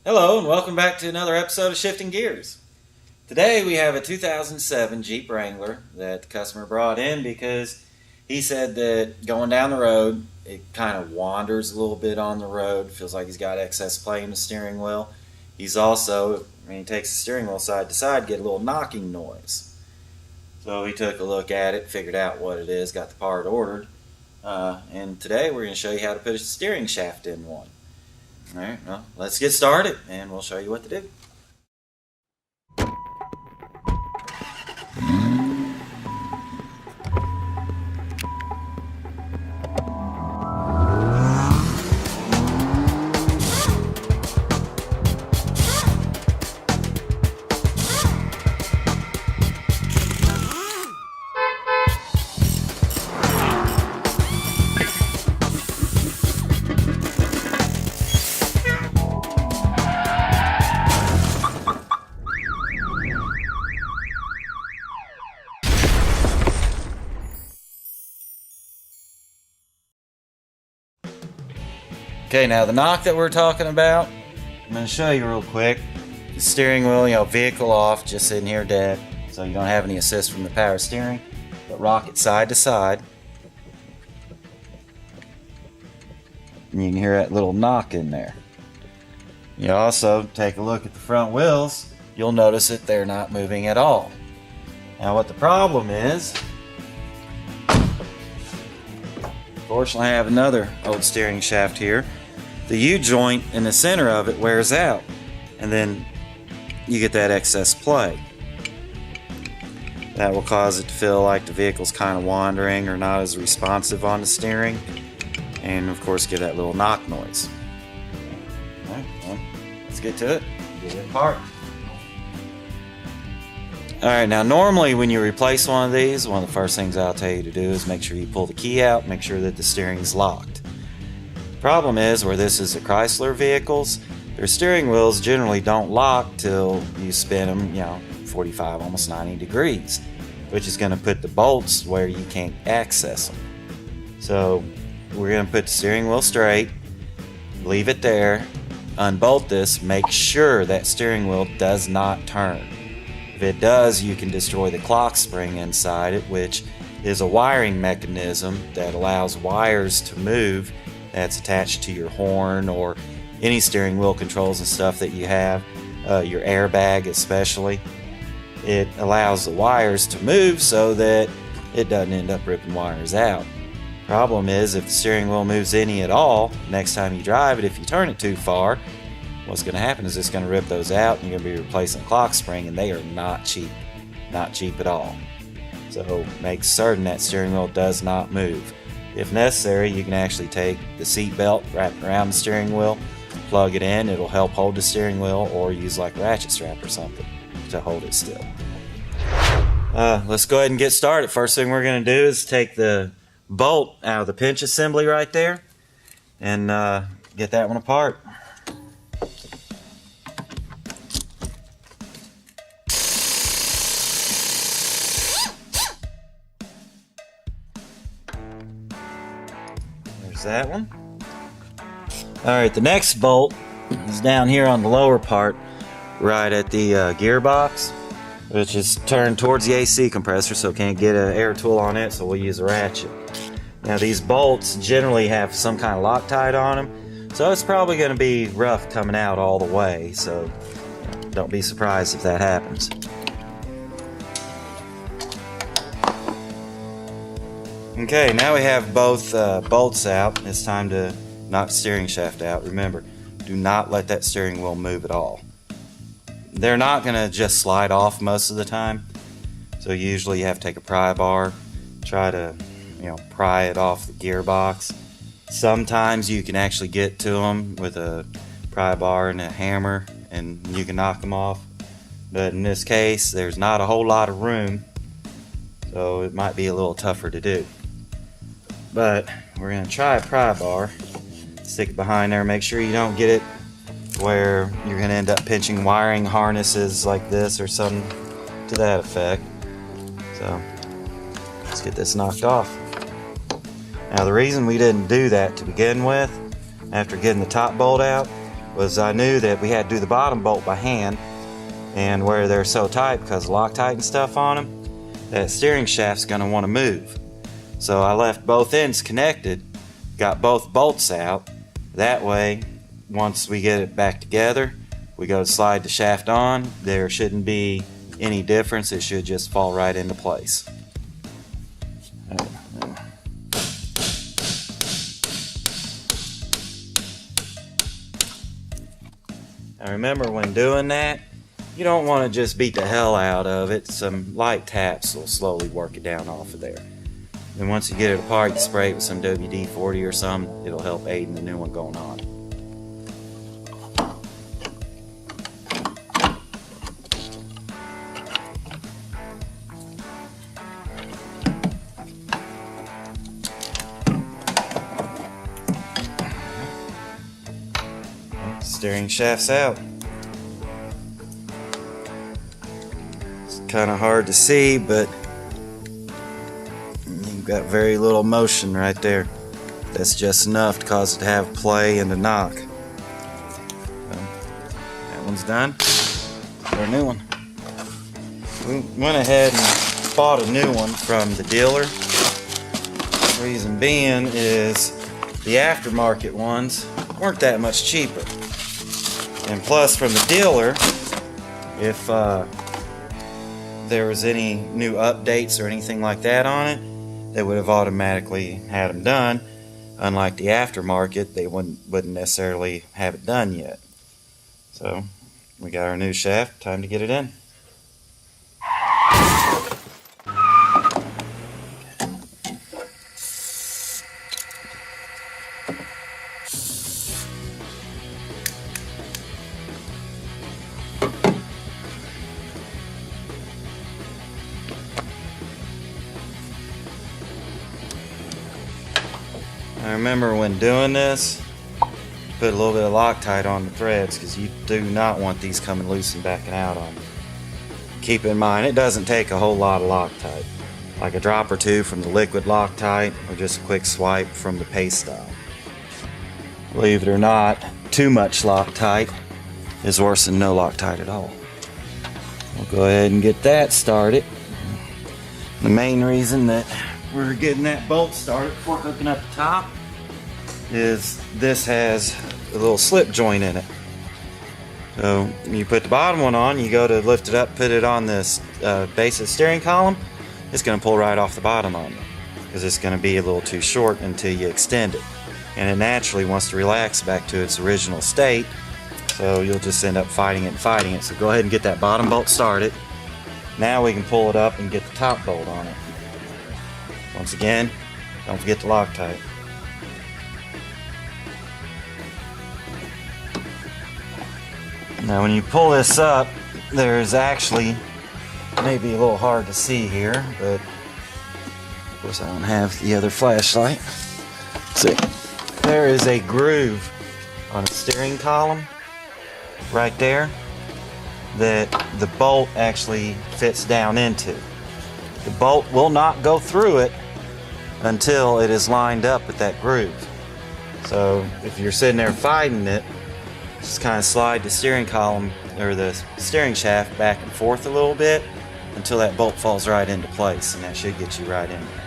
Hello and welcome back to another episode of Shifting Gears. Today we have a 2007 Jeep Wrangler that the customer brought in because he said that going down the road it kind of wanders a little bit on the road, feels like he's got excess play in the steering wheel. He's also, when he takes the steering wheel side to side, get a little knocking noise. So he took a look at it, figured out what it is, got the part ordered, and today we're going to show you how to put a steering shaft in one. Alright, well, let's get started and we'll show you what to do. Okay, now the knock that we're talking about, I'm going to show you real quick. The steering wheel, vehicle off, just sitting here dead, so you don't have any assist from the power steering. But rock it side to side. And you can hear that little knock in there. You also take a look at the front wheels, you'll notice that they're not moving at all. Now what the problem is, fortunately I have another old steering shaft here. The U-joint in the center of it wears out, and then you get that excess play. That will cause it to feel like the vehicle's kind of wandering or not as responsive on the steering, and of course give that little knock noise. Alright, well, let's get to it. Get it apart. Alright, now normally when you replace one of these, one of the first things I'll tell you to do is make sure you pull the key out, make sure that the steering's locked. Problem is, where this is the Chrysler vehicles, their steering wheels generally don't lock till you spin them, 45, almost 90 degrees, which is going to put the bolts where you can't access them. So we're going to put the steering wheel straight, leave it there, unbolt this, make sure that steering wheel does not turn. If it does, you can destroy the clock spring inside it, which is a wiring mechanism that allows wires to move that's attached to your horn or any steering wheel controls and stuff that you have, your airbag especially. It allows the wires to move so that it doesn't end up ripping wires out. Problem is, if the steering wheel moves any at all, next time you drive it, if you turn it too far, what's going to happen is it's going to rip those out and you're going to be replacing the clock spring, and they are not cheap. Not cheap at all. So make certain that steering wheel does not move. If necessary, you can actually take the seat belt, wrap it around the steering wheel, plug it in, it'll help hold the steering wheel, or use like a ratchet strap or something to hold it still. Let's go ahead and get started. First thing we're going to do is take the bolt out of the pinch assembly right there and get that one apart. That one. Alright, the next bolt is down here on the lower part, right at the gearbox, which is turned towards the AC compressor, so can't get an air tool on it, so we'll use a ratchet. Now these bolts generally have some kind of Loctite on them, so it's probably going to be rough coming out all the way, so don't be surprised if that happens. Okay, now we have both bolts out. It's time to knock the steering shaft out. Remember, do not let that steering wheel move at all. They're not going to just slide off most of the time, so usually you have to take a pry bar, try to pry it off the gearbox. Sometimes you can actually get to them with a pry bar and a hammer and you can knock them off, but in this case there's not a whole lot of room, so it might be a little tougher to do. But we're going to try a pry bar, stick it behind there, make sure you don't get it where you're going to end up pinching wiring harnesses like this or something to that effect. So let's get this knocked off. Now the reason we didn't do that to begin with, after getting the top bolt out, was I knew that we had to do the bottom bolt by hand, and where they're so tight because of Loctite and stuff on them, that steering shaft's going to want to move. So I left both ends connected, got both bolts out. That way, once we get it back together, we go to slide the shaft on. There shouldn't be any difference. It should just fall right into place. Now remember, when doing that, you don't want to just beat the hell out of it. Some light taps will slowly work it down off of there. Then once you get it apart, you spray it with some WD-40 or something. It'll help aid in the new one going on. Steering shaft's out. It's kind of hard to see, but you've got very little motion right there. That's just enough to cause it to have play and to knock. So, that one's done. For a new one. We went ahead and bought a new one from the dealer. The reason being is the aftermarket ones weren't that much cheaper. And plus, from the dealer, if there was any new updates or anything like that on it, they would have automatically had them done. Unlike the aftermarket, they wouldn't necessarily have it done yet. So, we got our new shaft. Time to get it in. I remember when doing this, put a little bit of Loctite on the threads because you do not want these coming loose and backing out on you. Keep in mind, it doesn't take a whole lot of Loctite, like a drop or two from the liquid Loctite or just a quick swipe from the paste style. Believe it or not, too much Loctite is worse than no Loctite at all. We'll go ahead and get that started. The main reason that we're getting that bolt started before hooking up the top is this has a little slip joint in it. So you put the bottom one on, you go to lift it up, put it on this base of the steering column, it's going to pull right off the bottom on you because it's going to be a little too short until you extend it. And it naturally wants to relax back to its original state, so you'll just end up fighting it and fighting it. So go ahead and get that bottom bolt started. Now we can pull it up and get the top bolt on it. Once again, don't forget the Loctite. Now when you pull this up, there's actually, maybe a little hard to see here, but of course I don't have the other flashlight. See, there is a groove on the steering column right there that the bolt actually fits down into. The bolt will not go through it until it is lined up with that groove. So if you're sitting there fighting it, just kind of slide the steering column or the steering shaft back and forth a little bit until that bolt falls right into place, and that should get you right in there.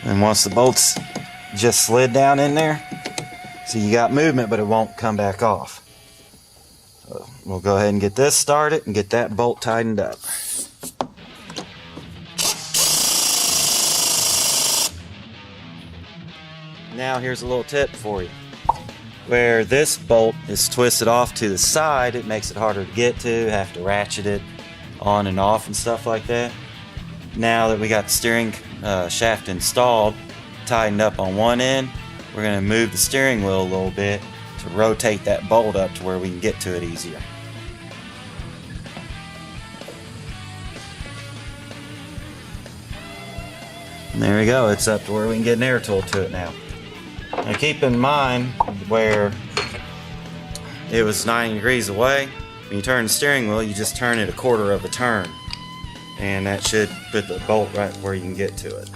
And once the bolt's just slid down in there, so you got movement but it won't come back off. So we'll go ahead and get this started and get that bolt tightened up. Now here's a little tip for you. Where this bolt is twisted off to the side, it makes it harder to get to, have to ratchet it on and off and stuff like that. Now that we got the steering shaft installed, tightened up on one end, we're going to move the steering wheel a little bit to rotate that bolt up to where we can get to it easier. And there we go, it's up to where we can get an air tool to it now. Now keep in mind where it was 90 degrees away, when you turn the steering wheel, you just turn it a quarter of a turn. And that should put the bolt right where you can get to it.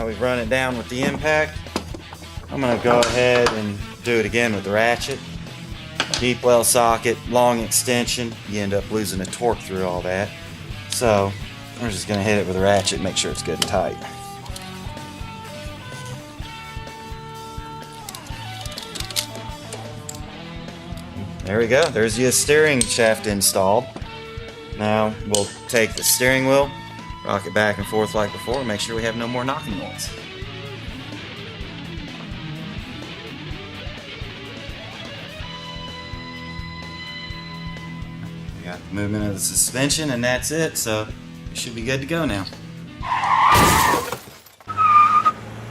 we've run it down with the impact, I'm going to go ahead and do it again with the ratchet. Deep well socket, long extension, you end up losing a torque through all that. So we're just going to hit it with a ratchet, make sure it's good and tight. There we go, there's your steering shaft installed. Now we'll take the steering wheel, rock it back and forth like before, make sure we have no more knocking noise. We got the movement of the suspension and that's it, so we should be good to go now.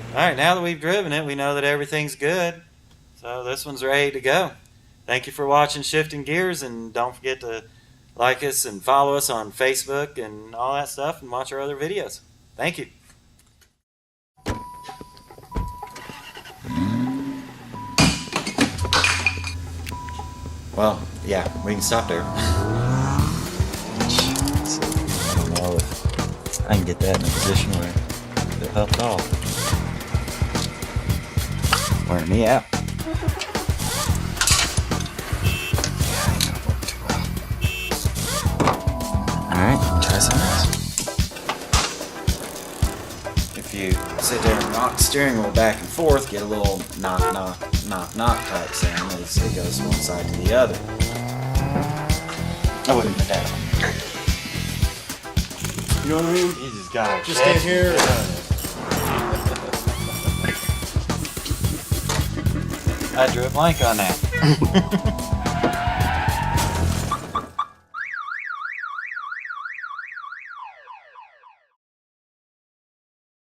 Alright, now that we've driven it, we know that everything's good, so this one's ready to go. Thank you for watching Shifting Gears, and don't forget to like us and follow us on Facebook and all that stuff, and watch our other videos. Thank you. Well, yeah, we can stop there. I don't know if I can get that in a position where it helped off. Wearing me out. Alright, try some of this. If you sit there and rock the steering wheel back and forth, get a little knock, knock, knock, knock type sound as it goes from one side to the other. I wouldn't put that on. You know what I mean? You just gotta Just stand here. I drew a blank on that.